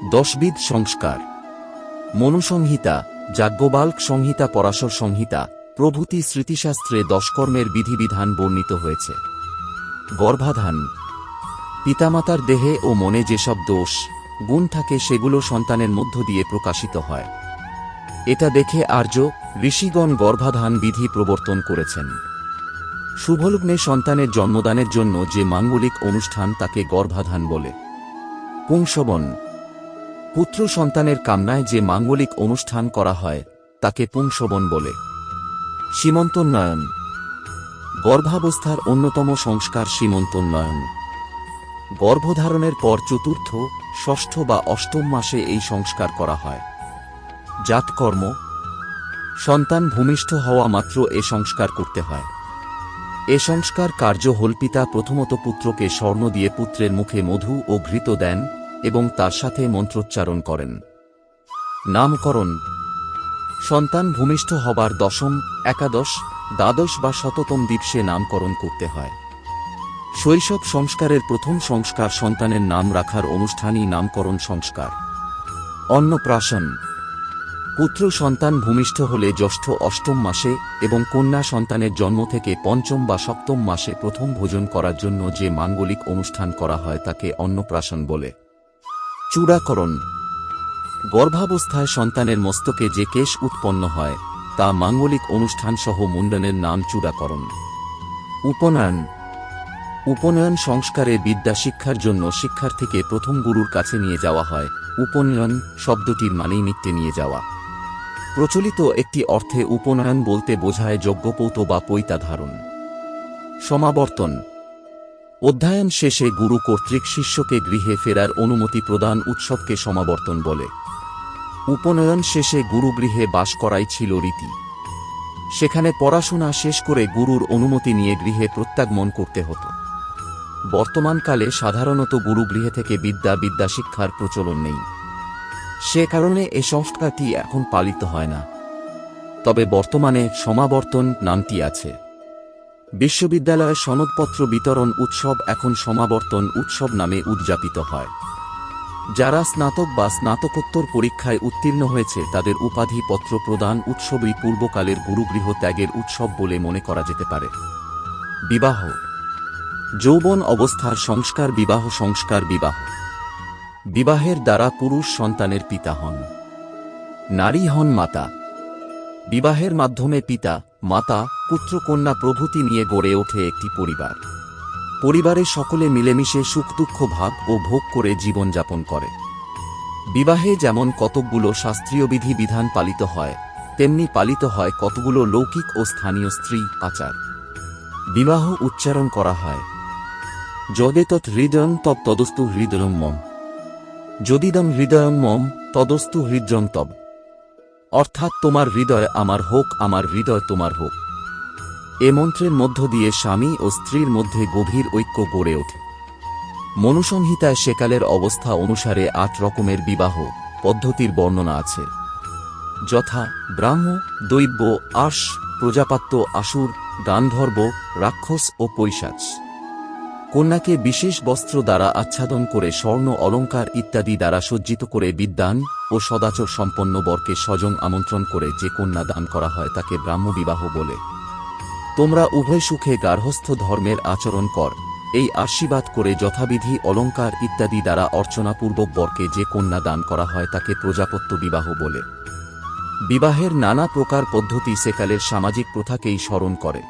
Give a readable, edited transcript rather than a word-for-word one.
দশবিধ সংস্কার। মনুসংহিতা, যাজ্ঞবাল্ক সংহিতা, পরাশর সংহিতা প্রভৃতি স্মৃতিশাস্ত্রে দশকর্মের বিধিবিধান বর্ণিত হয়েছে। গর্ভাধান। পিতামাতার দেহে ও মনে যেসব দোষ গুণ থাকে সেগুলো সন্তানের মধ্য দিয়ে প্রকাশিত হয়। এটা দেখে আর্য ঋষিগণ গর্ভাধান বিধি প্রবর্তন করেছেন। শুভলগ্নে সন্তানের জন্মদানের জন্য যে মাঙ্গলিক অনুষ্ঠান তাকে গর্ভাধান বলে। পুংসবন। পুত্র সন্তানের কামনায় যে মাঙ্গলিক অনুষ্ঠান করা হয় তাকে পুংসবন বলে। সীমন্তোন্নয়ন। গর্ভাবস্থার অন্যতম সংস্কার সীমন্তোন্নয়ন। গর্ভধারণের পর চতুর্থ, ষষ্ঠ বা অষ্টম মাসে এই সংস্কার করা হয়। জাতকর্ম। সন্তান ভূমিষ্ঠ হওয়া মাত্র এ সংস্কার করতে হয়। এ সংস্কার কার্য হল পিতা প্রথমত পুত্রকে স্বর্ণ দিয়ে পুত্রের মুখে মধু ও ঘৃত দেন এবং তার সাথে মন্ত্রোচ্চারণ করেন। নামকরণ। সন্তান ভূমিষ্ঠ হবার দশম, একাদশ, দ্বাদশ বা শততম দিবসে নামকরণ করতে হয়। শৈশব সংস্কারের প্রথম সংস্কার সন্তানের নাম রাখার অনুষ্ঠানই নামকরণ সংস্কার। অন্নপ্রাশন। পুত্র সন্তান ভূমিষ্ঠ হলে জ্যৈষ্ঠ অষ্টম মাসে এবং কন্যা সন্তানের জন্ম থেকে পঞ্চম বা সপ্তম মাসে প্রথম ভোজন করার জন্য যে মাঙ্গলিক অনুষ্ঠান করা হয় তাকে অন্নপ্রাশন বলে। চূড়াকরণ। গর্ভাবস্থায় সন্তানের মস্তকে যে কেশ উৎপন্ন হয় তা মাঙ্গলিক অনুষ্ঠান সহ মুন্ডনের নাম চূড়াকরণ। উপনয়ন। উপনয়ন সংস্কারে বিদ্যা শিক্ষার জন্য শিক্ষার্থীকে প্রথম গুরুর কাছে নিয়ে যাওয়া হয়। উপনয়ন শব্দটির মানেই নিত্যে নিয়ে যাওয়া। প্রচলিত একটি অর্থে উপনয়ন বলতে বোঝায় যজ্ঞপৌত বা পৈতা ধারণ। সমাবর্তন। অধ্যয়ন শেষে গুরু কর্তৃক শিষ্যকে গৃহে ফেরার অনুমতি প্রদান উৎসবকে সমাবর্তন বলে। উপনয়ন শেষে গুরুগৃহে বাস করাই ছিল রীতি। সেখানে পড়াশোনা শেষ করে গুরুর অনুমতি নিয়ে গৃহে প্রত্যাগমন করতে হতো। বর্তমানকালে সাধারণত গুরুগৃহে থেকে বিদ্যা শিক্ষার প্রচলন নেই। সে কারণে এ সংস্কারটি এখন পালিত হয় না। তবে বর্তমানে সমাবর্তন নামটি আছে। বিশ্ববিদ্যালয়ের সনদপত্র বিতরণ উৎসব এখন সমাবর্তন উৎসব নামে উদযাপিত হয়। যারা স্নাতক বা স্নাতকোত্তর পরীক্ষায় উত্তীর্ণ হয়েছে তাদের উপাধিপত্র প্রদান উৎসবই পূর্বকালের গুরুগৃহ ত্যাগের উৎসব বলে মনে করা যেতে পারে। বিবাহ। যৌবন অবস্থার সংস্কার। বিবাহ সংস্কার। বিবাহের দ্বারা পুরুষ সন্তানের পিতা হন, নারী হন মাতা। বিবাহের মাধ্যমে পিতা, মাতা, পুত্র, কন্যা প্রভৃতি নিয়ে গড়ে ওঠে একটি পরিবার। পরিবারে সকলে মিলেমিশে সুখ দুঃখ ভাগ ও ভোগ করে জীবনযাপন করে। বিবাহে যেমন কতকগুলো শাস্ত্রীয় বিধি বিধান পালিত হয় তেমনি পালিত হয় কতগুলো লৌকিক ও স্থানীয় স্ত্রী আচার। বিবাহ উচ্চারণ করা হয় যদেতৎ হৃদয়ং তব তদস্তু হৃদয়ং মম, যদিদং হৃদয়ং মম তদস্তু হৃদয়ং তব। অর্থাৎ তোমার হৃদয় আমার হোক, আমার হৃদয় তোমার হোক। এ মন্ত্রের মধ্য দিয়ে স্বামী ও স্ত্রীর মধ্যে গভীর ঐক্য গড়ে ওঠে। মনুসংহিতায় সেকালের অবস্থা অনুসারে ৮ রকমের বিবাহ পদ্ধতির বর্ণনা আছে, যথা ব্রাহ্ম, দৈব্য, আশ, প্রজাপাত্য, আসুর, গান্ধর্ব, রাক্ষস ও পৈশাচ। কন্যাকে বিশেষ বস্ত্র দ্বারা আচ্ছাদন করে স্বর্ণ অলঙ্কার ইত্যাদি দ্বারা সজ্জিত করে বিদ্বান ও সদাচর সম্পন্ন বরকে স্বজন আমন্ত্রণ করে যে কন্যা দান করা হয় তাকে ব্রাহ্মবিবাহ বলে। তোমরা উভয় সুখে গার্হস্থ্য ধর্মের আচরণ কর, এই আশীর্বাদ করে যথাবিধি অলঙ্কার ইত্যাদি দ্বারা অর্চনাপূর্বক বরকে যে কন্যা দান করা হয় তাকে প্রজাপত্য বিবাহ বলে। বিবাহের নানা প্রকার পদ্ধতি সেকালের সামাজিক প্রথাকেই স্মরণ করে।